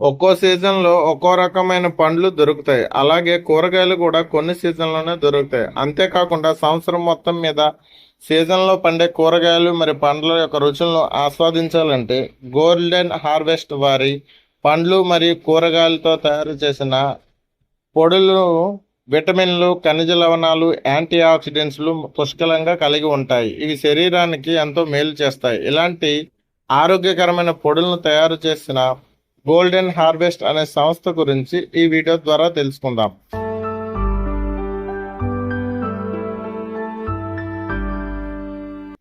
ఒక్కో సీజన్లో ఒక్కో రకమైన పండ్లు దొరుకుతాయి. అలాగే కూరగాయలు కూడా కొన్ని సీజన్లోనే దొరుకుతాయి. అంతేకాకుండా సంవత్సరం మొత్తం మీద సీజన్లో పండే కూరగాయలు మరి పండ్ల యొక్క రుచులను ఆస్వాదించాలంటే గోల్డెన్ హార్వెస్ట్ వారి పండ్లు మరియు కూరగాయలతో తయారు చేసిన పొడులు విటమిన్లు, ఖనిజ లవణాలు, యాంటీ ఆక్సిడెంట్స్లు పుష్కలంగా కలిగి ఉంటాయి. ఇవి శరీరానికి ఎంతో మేలు చేస్తాయి. ఇలాంటి ఆరోగ్యకరమైన పొడులను తయారు చేసిన గోల్డెన్ హార్వెస్ట్ అనే సంస్థ గురించి ఈ వీడియో ద్వారా తెలుసుకుందాం.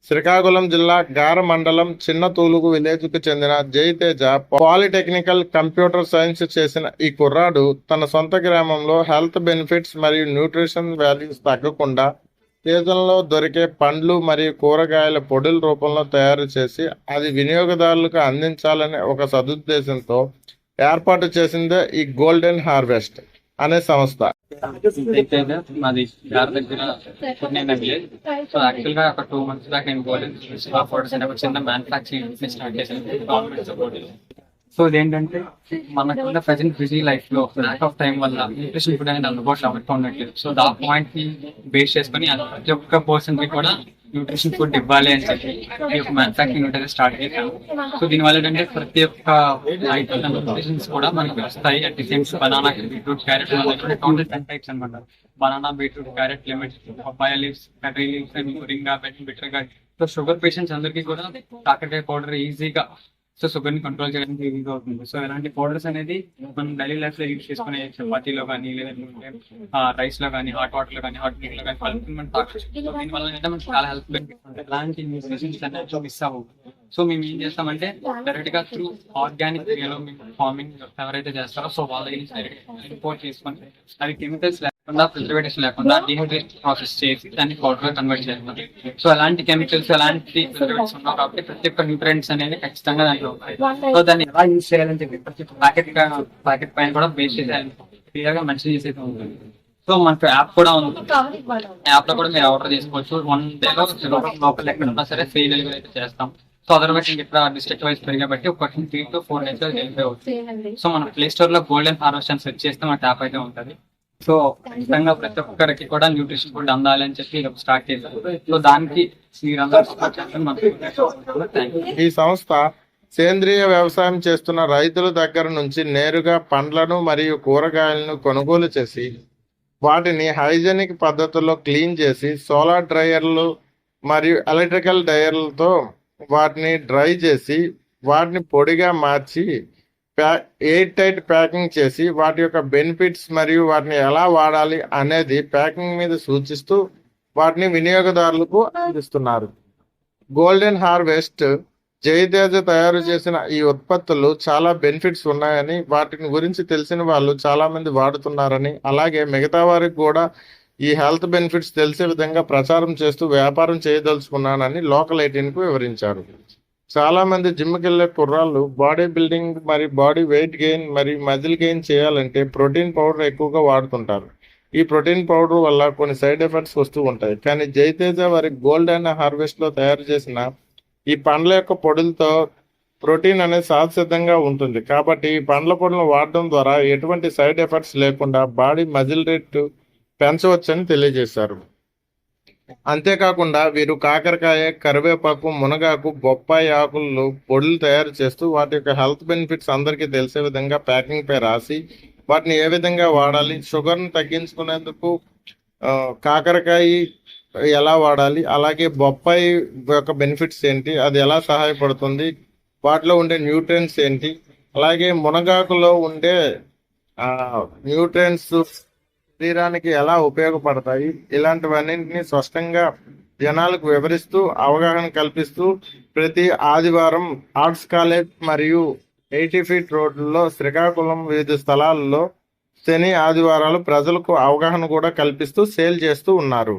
శ్రీకాకుళం జిల్లా గార మండలం చిన్న తూలుగు విలేజ్ కు చెందిన జయతేజ పాలిటెక్నికల్ కంప్యూటర్ సైన్స్ చేసిన ఈ కుర్రాడు తన సొంత గ్రామంలో హెల్త్ బెనిఫిట్స్ మరియు న్యూట్రిషన్ వాల్యూస్ తగ్గకుండా సీజన్లో దొరికే పండ్లు మరియు కూరగాయల పొడుల రూపంలో తయారు చేసి అది వినియోగదారులకు అందించాలనే ఒక సదుద్దేశంతో ఏర్పాటు చేసిందే ఈ గోల్డెన్ హార్వెస్ట్ అనే సంస్థ. మాది గారి దగ్గర విలేజ్. సో యాక్చువల్ గా ఒక 2 months దాకా నేను గోల్డెన్ పౌడర్స్ అనే ఒక చిన్న మ్యానుఫాక్చరింగ్ స్టార్ట్ చేశాను గవర్నమెంట్ సపోర్ట్. సో ఇదేంటంటే మనకున్న ప్రజెంట్ బిజీ లైఫ్ లో ల్యాక్ ఆఫ్ టైం వల్ల న్యూట్రిషన్ ఫుడ్ అనేది అందుబాటులో ఉండట్లేదు. సో దా పాయింట్ ని బేస్ చేసుకుని ప్రతి ఒక్క పర్సన్ కి కూడా న్యూట్రిషన్ ఫుడ్ ఇవ్వాలి అని చెప్పి ఈ యొక్క మ్యానుఫాక్చరింగ్ యూనిట్ స్టార్ట్ చేశాను. సో దీనివల్ల ఏంటంటే ప్రతి ఒక్క ఐటమ్ న్యూట్రిషన్స్ కూడా మనకి వస్తాయి. At the same banana, beetroot, carrot total 10 types అనమాట. Banana, beetroot, carrot, lemon, papaya leaves, curry leaves, moringa, bitter గా. సో షుగర్ పేషెంట్స్ అందరికీ కూడా కాకరకాయ పౌడర్ ఈజీగా సో షుగర్ ని కంట్రోల్ చేయడానికి ఈజీగా అవుతుంది. సో ఇలాంటి పౌడర్స్ అనేది మనం డైలీ లైఫ్ లో యూజ్ చేసుకునే చపాతీలో కానీ లేదంటే రైస్ లో కానీ హాట్ వాటర్ లో కానీ హాట్ నీట్ లో కానీ కలుపుకుని మనం తాగొచ్చు. సో దీనివల్ల ఏంటంటే మనకి చాలా హెల్ప్ బెనిఫిట్స్ ఉంటాయి. ఎలాంటి న్యూట్రిషన్స్ అనేది మిస్ అవ్వవు. సో మేము ఏం చేస్తామంటే డైరెక్ట్ గా త్రూ ఆర్గానిక్ వేలో ఫార్మింగ్ ఎవరైతే చేస్తారో సో వాళ్ళ ఇంపోర్ట్ చేసుకొని అవి కెమికల్స్ లేకుండా, ప్రిజర్వేటివ్స్ లేకుండా డిహైడ్రేషన్ ప్రాసెస్ చేసి దాన్ని పౌడర్ గా కన్వర్ట్ చేస్తాం. సో అలాంటి కెమికల్స్, అలాంటి ప్రిజర్వేటివ్స్ ఉన్నావు కాబట్టి ప్రతి ఒక్క న్యూట్రియంట్స్ అనేది ఖచ్చితంగా దాంట్లో ఉంటాయి. సో దాన్ని ఎలా యూజ్ చేయాలని చెప్పి ప్రతి ప్యాకెట్ పైన కూడా బేస్ చేసి క్లియర్ గా మెన్షన్ చేసేది ఉంటుంది. సో మనకు యాప్ కూడా ఉంది. యాప్ లో కూడా మీరు ఆర్డర్ చేసుకోవచ్చు. 1 day లోపల ఎక్కడ ఉన్నా సరే ఫ్రీ డెలివరీ అయితే చేస్తాం. సో అదర్వైజ్ ఇక్కడ డిస్ట్రిక్ట్ వైజ్ పెరిగా బట్టి ఒక 3 to 4 days డెలివరీ అవుతుంది. సో మన ప్లే స్టోర్ లో గోల్డెన్ హార్వెస్ట్ అని సెర్చ్ చేస్తే మన యాప్ అయితే ఉంటుంది. సో ఖచ్చితంగా ప్రతి ఒక్కరికి కూడా న్యూట్రిషన్ ఫుడ్ అందాలి అని చెప్పి స్టార్ట్ చేశారు. సో దానికి ఈ సంస్థ సేంద్రియ వ్యవసాయం చేస్తున్న రైతుల దగ్గర నుంచి నేరుగా పండ్లను మరియు కూరగాయలను కొనుగోలు చేసి వాటిని హైజెనిక్ పద్ధతుల్లో క్లీన్ చేసి సోలార్ డ్రైయర్లు మరియు ఎలక్ట్రికల్ డ్రైయర్లతో వాటిని డ్రై చేసి వాటిని పొడిగా మార్చి ఎయిర్ టైట్ ప్యాకింగ్ చేసి వాటి యొక్క బెనిఫిట్స్ మరియు వాటిని ఎలా వాడాలి అనేది ప్యాకింగ్ మీద సూచిస్తూ వాటిని వినియోగదారులకు అందిస్తున్నారు. గోల్డెన్ హార్వెస్ట్ జయతేజ తయారు చేసిన ఈ ఉత్పత్తులు చాలా బెనిఫిట్స్ ఉన్నాయని, వాటిని గురించి తెలిసిన వాళ్ళు చాలా మంది వాడుతున్నారని, అలాగే మిగతా వారికి కూడా ఈ హెల్త్ బెనిఫిట్స్ తెలిసే విధంగా ప్రచారం చేస్తూ వ్యాపారం చేయదలుచుకున్నానని లోకల్ 18కు వివరించారు. చాలా మంది జిమ్కి వెళ్ళే కుర్రాళ్ళు బాడీ బిల్డింగ్ మరియు బాడీ వెయిట్ గెయిన్ మరియు మజిల్ గెయిన్ చేయాలంటే ప్రోటీన్ పౌడర్ ఎక్కువగా వాడుతుంటారు. ఈ ప్రోటీన్ పౌడర్ వల్ల కొన్ని సైడ్ ఎఫెక్ట్స్ వస్తూ ఉంటాయి. కానీ జయతేజ వారి గోల్డెన్ హార్వెస్ట్ లో తయారు చేసిన ఈ పండ్ల యొక్క పొడులతో ప్రోటీన్ అనేది సహజసిద్ధంగా ఉంటుంది. కాబట్టి ఈ పండ్ల పొడులను వాడడం ద్వారా ఎటువంటి సైడ్ ఎఫెక్ట్స్ లేకుండా బాడీ మజిల్ రేట్ పెంచవచ్చని తెలియజేశారు. అంతేకాకుండా వీరు కాకరకాయ, కరివేపాకు, మునగాకు, బొప్పాయి ఆకులను పొడులు తయారు చేస్తూ వాటి యొక్క హెల్త్ బెనిఫిట్స్ అందరికీ తెలిసే విధంగా ప్యాకింగ్ పై రాసి వాటిని ఏ విధంగా వాడాలి, షుగర్ని తగ్గించుకునేందుకు కాకరకాయ ఎలా వాడాలి, అలాగే బొప్పాయి యొక్క బెనిఫిట్స్ ఏంటి, అది ఎలా సహాయపడుతుంది, వాటిలో ఉండే న్యూట్రియంట్స్ ఏంటి, అలాగే మునగాకులో ఉండే న్యూట్రియంట్స్ శరీరానికి ఎలా ఉపయోగపడతాయి, ఇలాంటివన్నింటినీ స్పష్టంగా జనాలకు వివరిస్తూ అవగాహన కల్పిస్తూ ప్రతి ఆదివారం ఆర్ట్స్ కాలేజ్ మరియు 80 feet రోడ్లలో శ్రీకాకుళం వివిధ స్థలాల్లో శని, ఆదివారాలు ప్రజలకు అవగాహన కూడా కల్పిస్తూ సేల్ చేస్తూ ఉన్నారు.